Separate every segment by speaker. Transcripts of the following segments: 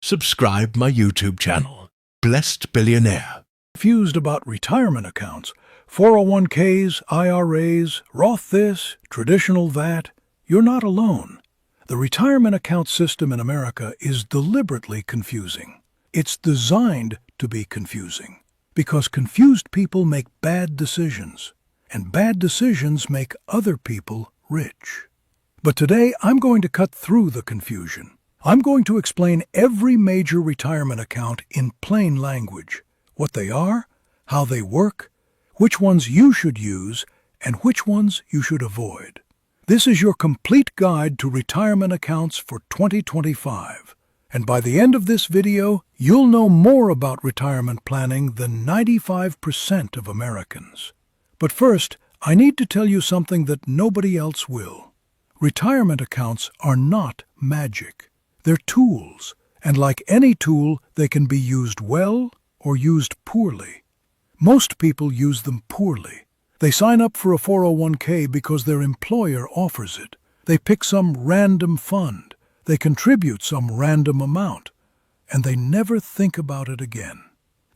Speaker 1: Subscribe my YouTube channel, Blessed Billionaire.
Speaker 2: Confused about retirement accounts, 401ks, IRAs, Roth this, traditional that, you're not alone. The retirement account system in America is deliberately confusing. It's designed to be confusing because confused people make bad decisions, and bad decisions make other people rich. But today I'm going to cut through the confusion. I'm going to explain every major retirement account in plain language, what they are, how they work, which ones you should use, and which ones you should avoid. This is your complete guide to retirement accounts for 2025. And by the end of this video, you'll know more about retirement planning than 95% of Americans. But first, I need to tell you something that nobody else will. Retirement accounts are not magic. They're tools, and like any tool, they can be used well or used poorly. Most people use them poorly. They sign up for a 401k because their employer offers it. They pick some random fund. They contribute some random amount, and they never think about it again.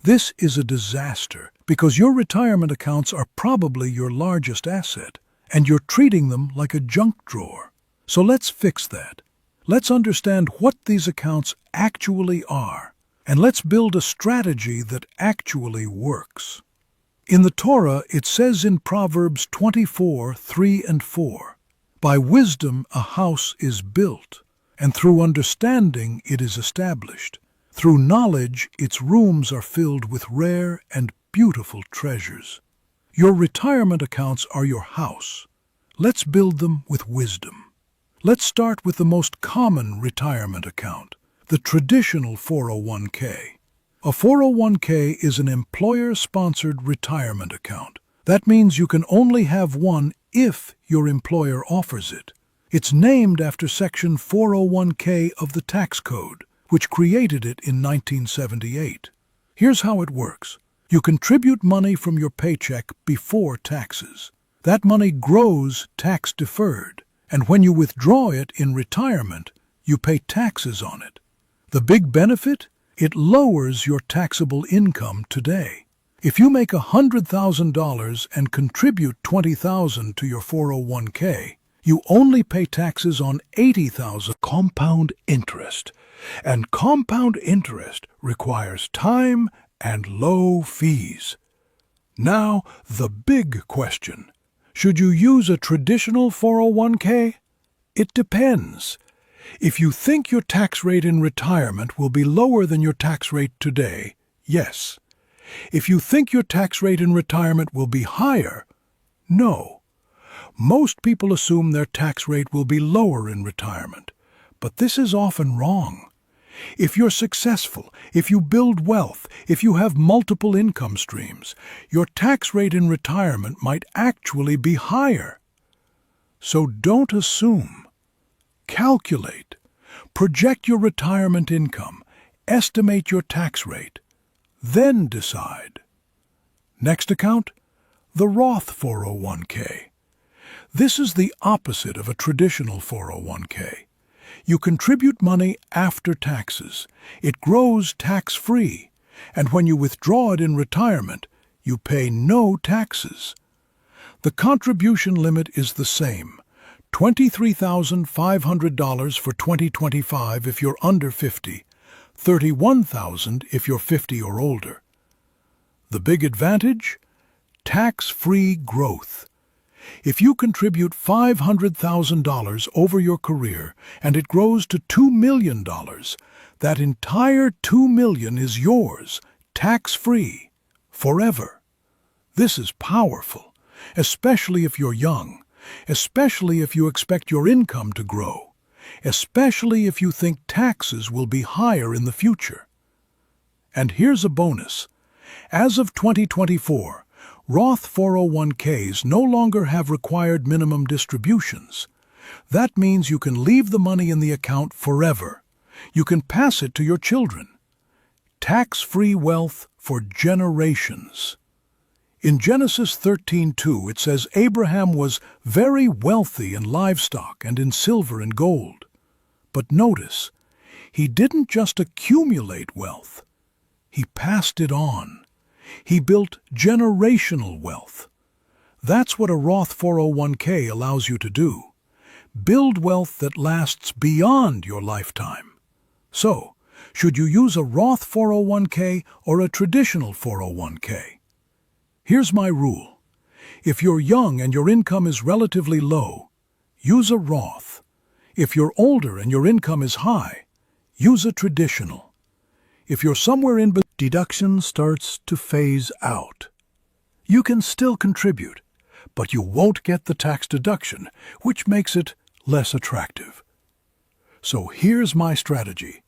Speaker 2: This is a disaster because your retirement accounts are probably your largest asset, and you're treating them like a junk drawer. So let's fix that. Let's understand what these accounts actually are, and let's build a strategy that actually works. In the Torah, it says in Proverbs 24:3-4, "By wisdom a house is built, and through understanding it is established. Through knowledge its rooms are filled with rare and beautiful treasures." Your retirement accounts are your house. Let's build them with wisdom. Let's start with the most common retirement account, the traditional 401k. A 401k is an employer-sponsored retirement account. That means you can only have one if your employer offers it. It's named after Section 401k of the tax code, which created it in 1978. Here's how it works. You contribute money from your paycheck before taxes. That money grows tax-deferred. And when you withdraw it in retirement, you pay taxes on it. The big benefit? It lowers your taxable income today. If you make $100,000 and contribute $20,000 to your 401k, you only pay taxes on $80,000 compound interest. And compound interest requires time and low fees. Now, the big question. Should you use a traditional 401k? It depends. If you think your tax rate in retirement will be lower than your tax rate today, yes. If you think your tax rate in retirement will be higher, no. Most people assume their tax rate will be lower in retirement, but this is often wrong. If you're successful, if you build wealth, if you have multiple income streams, your tax rate in retirement might actually be higher. So don't assume. Calculate. Project your retirement income. Estimate your tax rate. Then decide. Next account, the Roth 401k. This is the opposite of a traditional 401k. You contribute money after taxes. It grows tax-free, and when you withdraw it in retirement, you pay no taxes. The contribution limit is the same, $23,500 for 2025 if you're under 50, $31,000 if you're 50 or older. The big advantage? Tax-free growth. If you contribute $500,000 over your career and it grows to $2 million, that entire $2 million is yours, tax-free, forever. This is powerful, especially if you're young, especially if you expect your income to grow, especially if you think taxes will be higher in the future. And here's a bonus. As of 2024, Roth 401ks no longer have required minimum distributions. That means you can leave the money in the account forever. You can pass it to your children. Tax-free wealth for generations. In Genesis 13:2, it says Abraham was very wealthy in livestock and in silver and gold. But notice, He didn't just accumulate wealth. He passed it on. He built generational wealth. That's what a Roth 401k allows you to do. Build wealth that lasts beyond your lifetime. So, should you use a Roth 401k or a traditional 401k? Here's my rule. If you're young and your income is relatively low, use a Roth. If you're older and your income is high, use a traditional. If you're somewhere in between, deduction starts to phase out. You can still contribute, but you won't get the tax deduction, which makes it less attractive. So here's my strategy.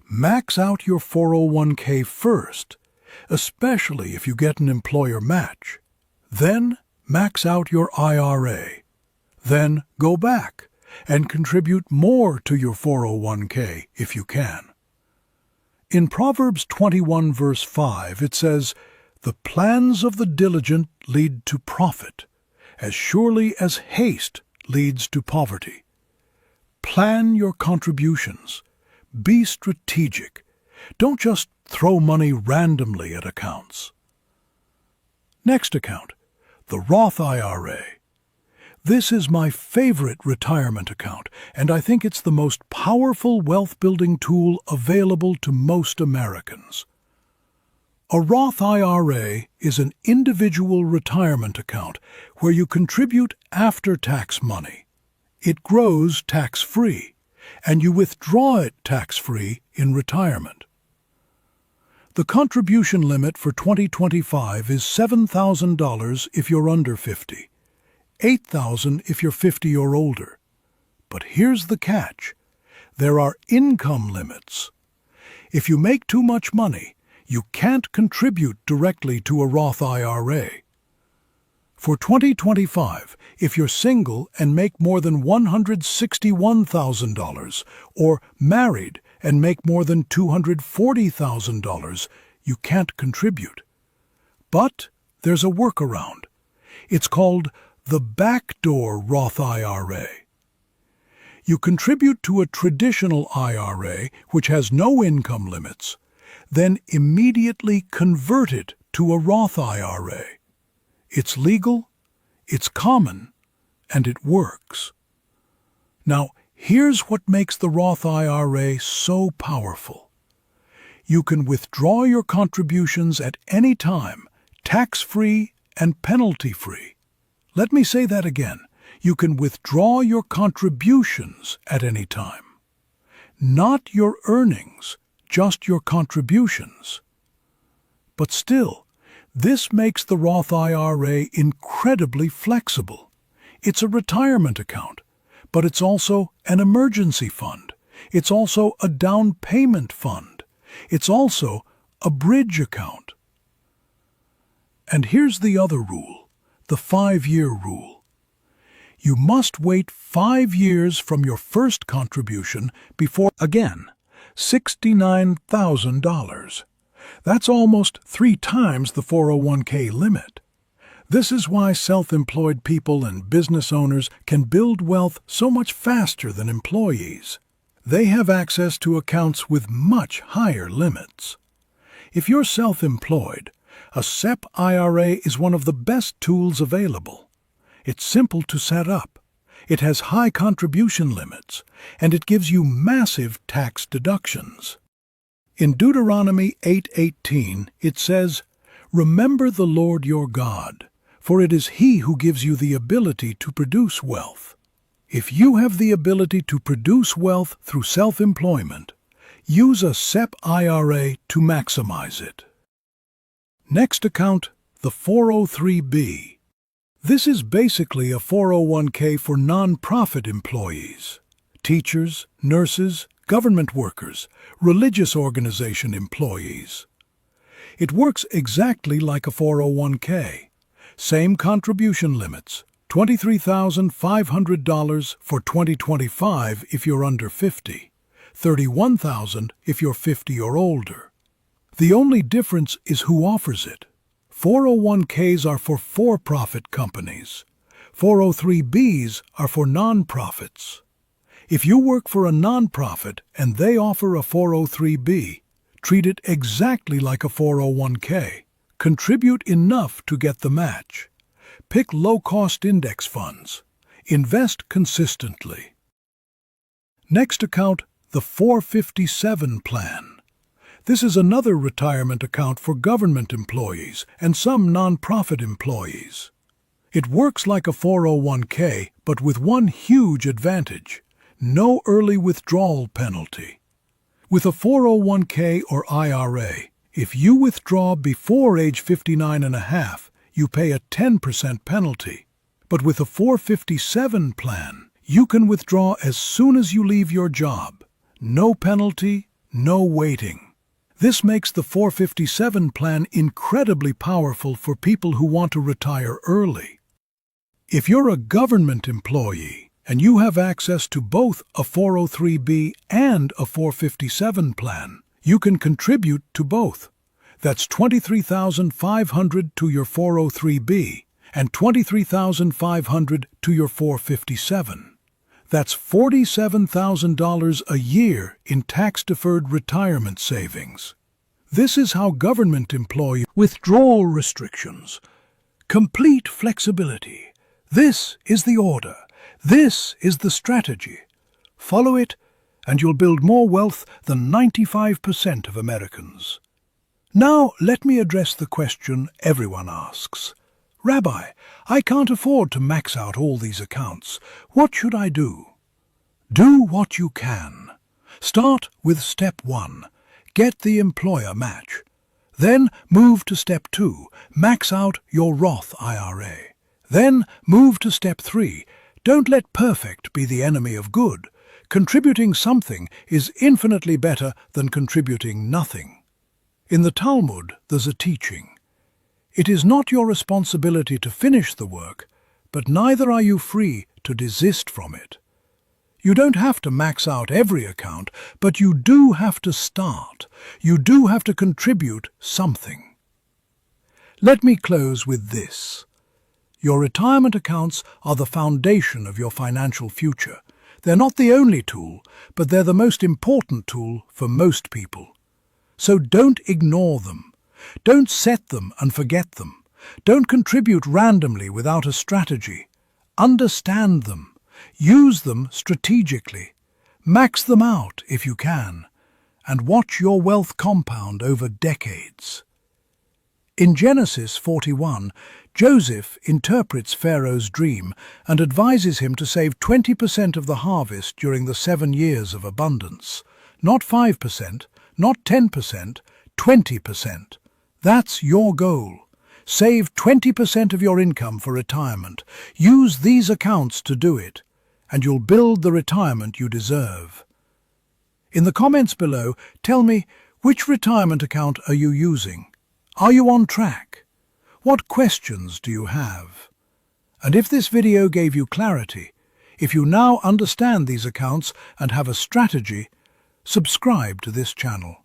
Speaker 2: Max out your 401k first, especially if you get an employer match. Then max out your IRA. Then go back and contribute more to your 401k if you can. In Proverbs 21 verse 5 it says, "The plans of the diligent lead to profit, as surely as haste leads to poverty." Plan your contributions. Be strategic. Don't just throw money randomly at accounts. Next account, the Roth IRA. This is my favorite retirement account, and I think it's the most powerful wealth-building tool available to most Americans. A Roth IRA is an individual retirement account where you contribute after-tax money. It grows tax-free, and you withdraw it tax-free in retirement. The contribution limit for 2025 is $7,000 if you're under 50. $8,000 if you're 50 or older. But here's the catch. There are income limits. If you make too much money, you can't contribute directly to a Roth IRA. For 2025, if you're single and make more than $161,000, or married and make more than $240,000, you can't contribute. But there's a workaround. It's called the backdoor Roth IRA. You contribute to a traditional IRA, which has no income limits, then immediately convert it to a Roth IRA. It's legal, it's common, and it works. Now, here's what makes the Roth IRA so powerful. You can withdraw your contributions at any time, tax-free and penalty-free. Let me say that again. You can withdraw your contributions at any time. Not your earnings, just your contributions. But still, this makes the Roth IRA incredibly flexible. It's a retirement account, but it's also an emergency fund. It's also a down payment fund. It's also a bridge account. And here's the other rule. The 5-year rule. You must wait 5 years from your first contribution before, again, $69,000. That's almost 3 times the 401k limit. This is why self-employed people and business owners can build wealth so much faster than employees. They have access to accounts with much higher limits. If you're self-employed, a SEP IRA is one of the best tools available. It's simple to set up. It has high contribution limits, and it gives you massive tax deductions. In Deuteronomy 8:18, it says, "Remember the Lord your God, for it is He who gives you the ability to produce wealth." If you have the ability to produce wealth through self-employment, use a SEP IRA to maximize it. Next account, the 403b. This is basically a 401k for nonprofit employees, teachers, nurses, government workers, religious organization employees. It works exactly like a 401k. Same contribution limits, $23,500 for 2025 if you're under 50, $31,000 if you're 50 or older. The only difference is who offers it. 401ks are for for-profit companies. 403bs are for nonprofits. If you work for a nonprofit and they offer a 403b, treat it exactly like a 401k. Contribute enough to get the match. Pick low-cost index funds. Invest consistently. Next account, the 457 plan. This is another retirement account for government employees and some nonprofit employees. It works like a 401k, but with one huge advantage: no early withdrawal penalty. With a 401k or IRA, if you withdraw before age 59 and a half, you pay a 10% penalty. But with a 457 plan, you can withdraw as soon as you leave your job. No penalty, no waiting. This makes the 457 plan incredibly powerful for people who want to retire early. If you're a government employee and you have access to both a 403b and a 457 plan, you can contribute to both. That's $23,500 to your 403b and $23,500 to your 457. That's $47,000 a year in tax-deferred retirement savings. This is how government employees withdrawal restrictions, complete flexibility. This is the order. This is the strategy. Follow it, and you'll build more wealth than 95% of Americans. Now, let me address the question everyone asks. Rabbi, I can't afford to max out all these accounts. What should I do? Do what you can. Start with step 1. Get the employer match. Then move to step 2. Max out your Roth IRA. Then move to step 3. Don't let perfect be the enemy of good. Contributing something is infinitely better than contributing nothing. In the Talmud, there's a teaching. It is not your responsibility to finish the work, but neither are you free to desist from it. You don't have to max out every account, but you do have to start. You do have to contribute something. Let me close with this. Your retirement accounts are the foundation of your financial future. They're not the only tool, but they're the most important tool for most people. So don't ignore them. Don't set them and forget them. Don't contribute randomly without a strategy. Understand them. Use them strategically. Max them out if you can, and watch your wealth compound over decades. In Genesis 41, Joseph interprets Pharaoh's dream and advises him to save 20% of the harvest during the 7 years of abundance. Not 5%, not 10%, 20%. That's your goal. Save 20% of your income for retirement. Use these accounts to do it, and you'll build the retirement you deserve. In the comments below, tell me, which retirement account are you using? Are you on track? What questions do you have? And if this video gave you clarity, if you now understand these accounts and have a strategy, subscribe to this channel.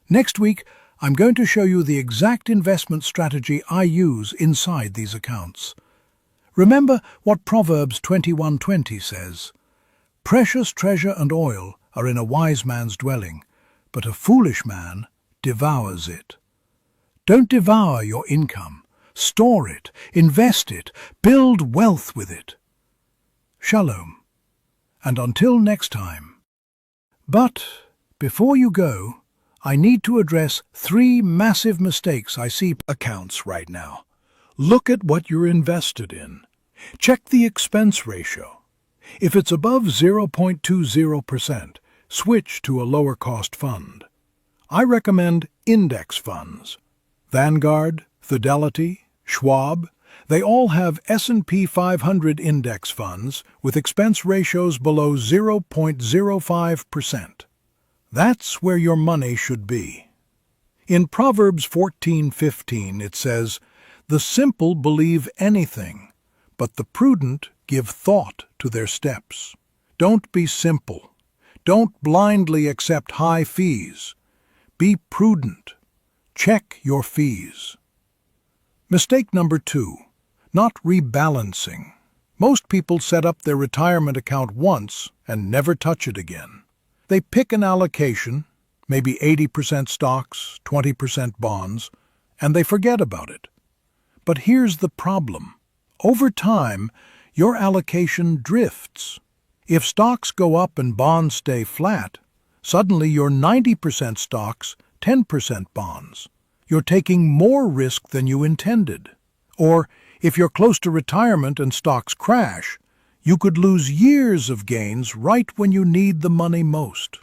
Speaker 2: Next week, I'm going to show you the exact investment strategy I use inside these accounts. Remember what Proverbs 21:20 says, "Precious treasure and oil are in a wise man's dwelling, but a foolish man devours it." Don't devour your income. Store it, invest it, build wealth with it. Shalom, and until next time. But before you go, I need to address 3 massive mistakes I see accounts right now. Look at what you're invested in. Check the expense ratio. If it's above 0.20%, switch to a lower-cost fund. I recommend index funds. Vanguard, Fidelity, Schwab, they all have S&P 500 index funds with expense ratios below 0.05%. That's where your money should be. In Proverbs 14:15 it says, "The simple believe anything, but the prudent give thought to their steps." Don't be simple. Don't blindly accept high fees. Be prudent. Check your fees. Mistake number 2, not rebalancing. Most people set up their retirement account once and never touch it again. They pick an allocation, maybe 80% stocks, 20% bonds, and they forget about it. But here's the problem. Over time, your allocation drifts. If stocks go up and bonds stay flat, suddenly you're 90% stocks, 10% bonds. You're taking more risk than you intended. Or, if you're close to retirement and stocks crash, you could lose years of gains right when you need the money most.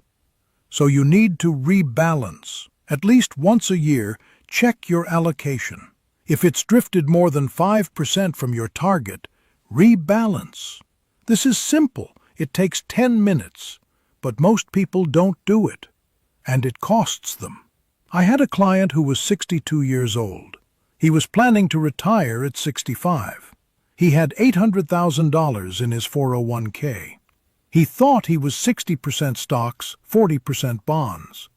Speaker 2: So you need to rebalance. At least once a year, check your allocation. If it's drifted more than 5% from your target, rebalance. This is simple. It takes 10 minutes, but most people don't do it, and it costs them. I had a client who was 62 years old. He was planning to retire at 65. He had $800,000 in his 401k. He thought he was 60% stocks, 40% bonds.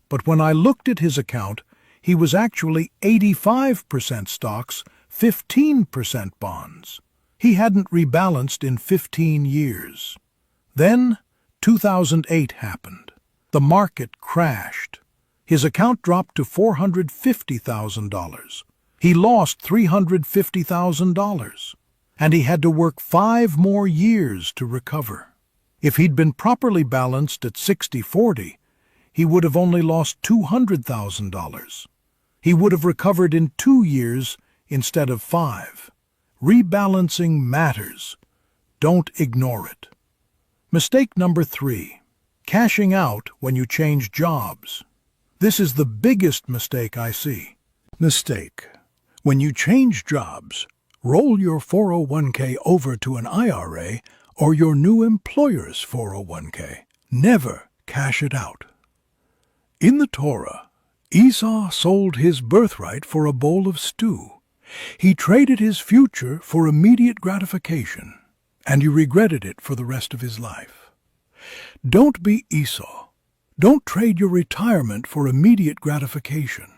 Speaker 2: But when I looked at his account, he was actually 85% stocks, 15% bonds. He hadn't rebalanced in 15 years. Then, 2008 happened. The market crashed. His account dropped to $450,000. He lost $350,000, and he had to work 5 more years to recover. If he'd been properly balanced at 60-40, he would have only lost $200,000. He would have recovered in 2 years instead of 5. Rebalancing matters. Don't ignore it. Mistake number 3. Cashing out when you change jobs. This is the biggest mistake I see. Mistake. When you change jobs, roll your 401k over to an IRA or your new employer's 401k. Never cash it out. In the Torah, Esau sold his birthright for a bowl of stew. He traded his future for immediate gratification, and he regretted it for the rest of his life. Don't be Esau. Don't trade your retirement for immediate gratification.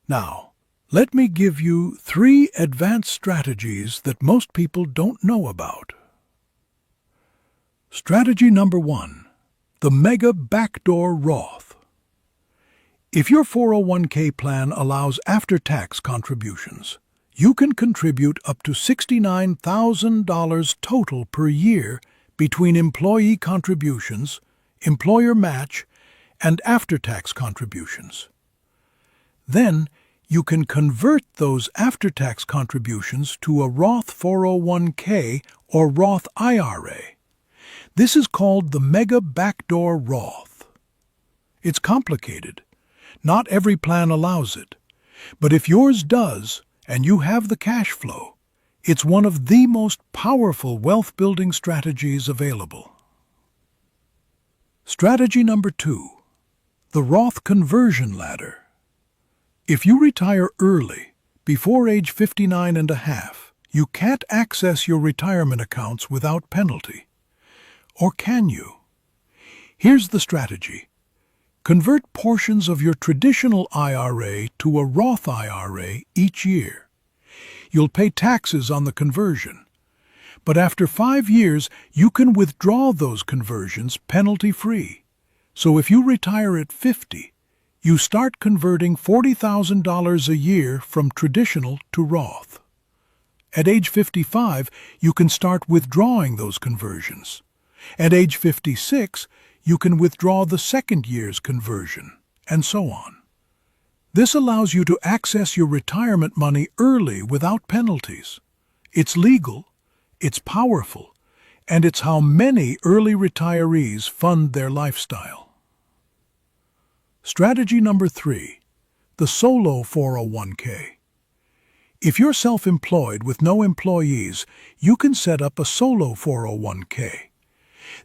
Speaker 2: Now, let me give you 3 advanced strategies that most people don't know about. Strategy number 1, the Mega Backdoor Roth. If your 401k plan allows after-tax contributions, you can contribute up to $69,000 total per year between employee contributions, employer match, and after-tax contributions. Then, you can convert those after-tax contributions to a Roth 401k or Roth IRA. This is called the Mega Backdoor Roth. It's complicated. Not every plan allows it. But if yours does, and you have the cash flow, it's one of the most powerful wealth-building strategies available. Strategy number 2, the Roth Conversion Ladder. If you retire early, before age 59 and a half, you can't access your retirement accounts without penalty. Or can you? Here's the strategy. Convert portions of your traditional IRA to a Roth IRA each year. You'll pay taxes on the conversion. But after 5 years, you can withdraw those conversions penalty-free. So if you retire at 50, you start converting $40,000 a year from traditional to Roth. At age 55, you can start withdrawing those conversions. At age 56, you can withdraw the second year's conversion, and so on. This allows you to access your retirement money early without penalties. It's legal, it's powerful, and it's how many early retirees fund their lifestyle. Strategy number 3, the Solo 401k. If you're self-employed with no employees, you can set up a Solo 401k.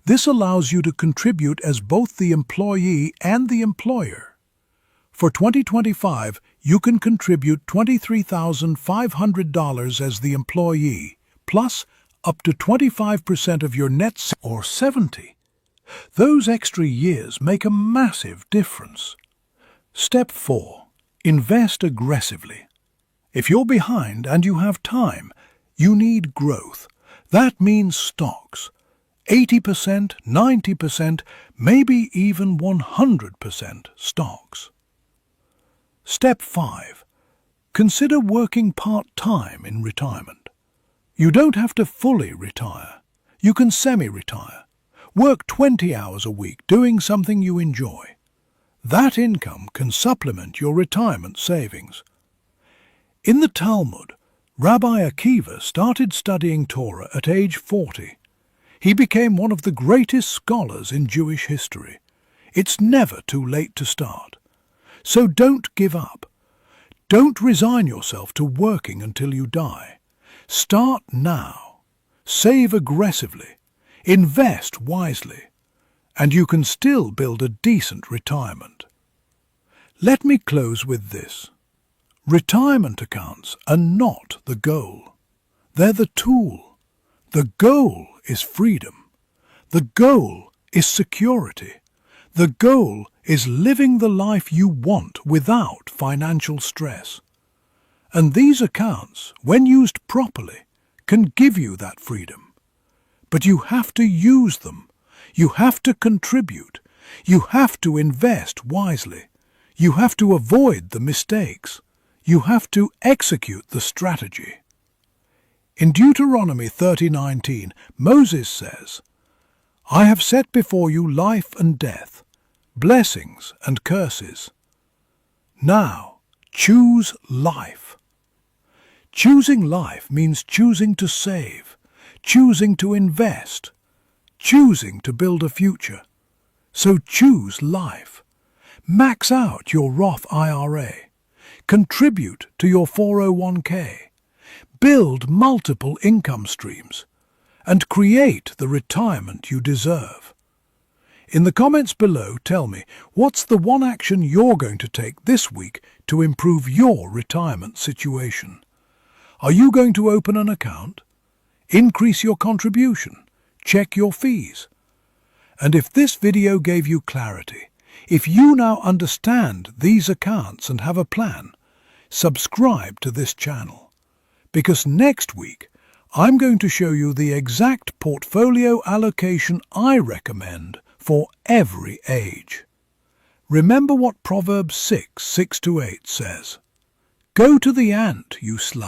Speaker 2: This allows you to contribute as both the employee and the employer. For 2025, you can contribute $23,500 as the employee, plus up to 25% of your net or 70. Those extra years make a massive difference. Step 4. Invest aggressively. If you're behind and you have time, you need growth. That means stocks. 80%, 90%, maybe even 100% stocks. Step 5. Consider working part-time in retirement. You don't have to fully retire. You can semi-retire. Work 20 hours a week doing something you enjoy. That income can supplement your retirement savings. In the Talmud, Rabbi Akiva started studying Torah at age 40. He became one of the greatest scholars in Jewish history. It's never too late to start. So don't give up. Don't resign yourself to working until you die. Start now. Save aggressively. Invest wisely. And you can still build a decent retirement. Let me close with this. Retirement accounts are not the goal. They're the tool. The goal is freedom. The goal is security. The goal is living the life you want without financial stress. And these accounts, when used properly, can give you that freedom. But you have to use them. You have to contribute. You have to invest wisely. You have to avoid the mistakes. You have to execute the strategy. In Deuteronomy 30:19, Moses says, "I have set before you life and death, blessings and curses. Now, choose life." Choosing life means choosing to save, choosing to invest, choosing to build a future. So choose life. Max out your Roth IRA. Contribute to your 401k. Build multiple income streams. And create the retirement you deserve. In the comments below, tell me, what's the one action you're going to take this week to improve your retirement situation? Are you going to open an account? Increase your contribution? Check your fees? And if this video gave you clarity, if you now understand these accounts and have a plan, subscribe to this channel. Because next week, I'm going to show you the exact portfolio allocation I recommend for every age. Remember what Proverbs 6:6-8 says. Go to the ant, you slut.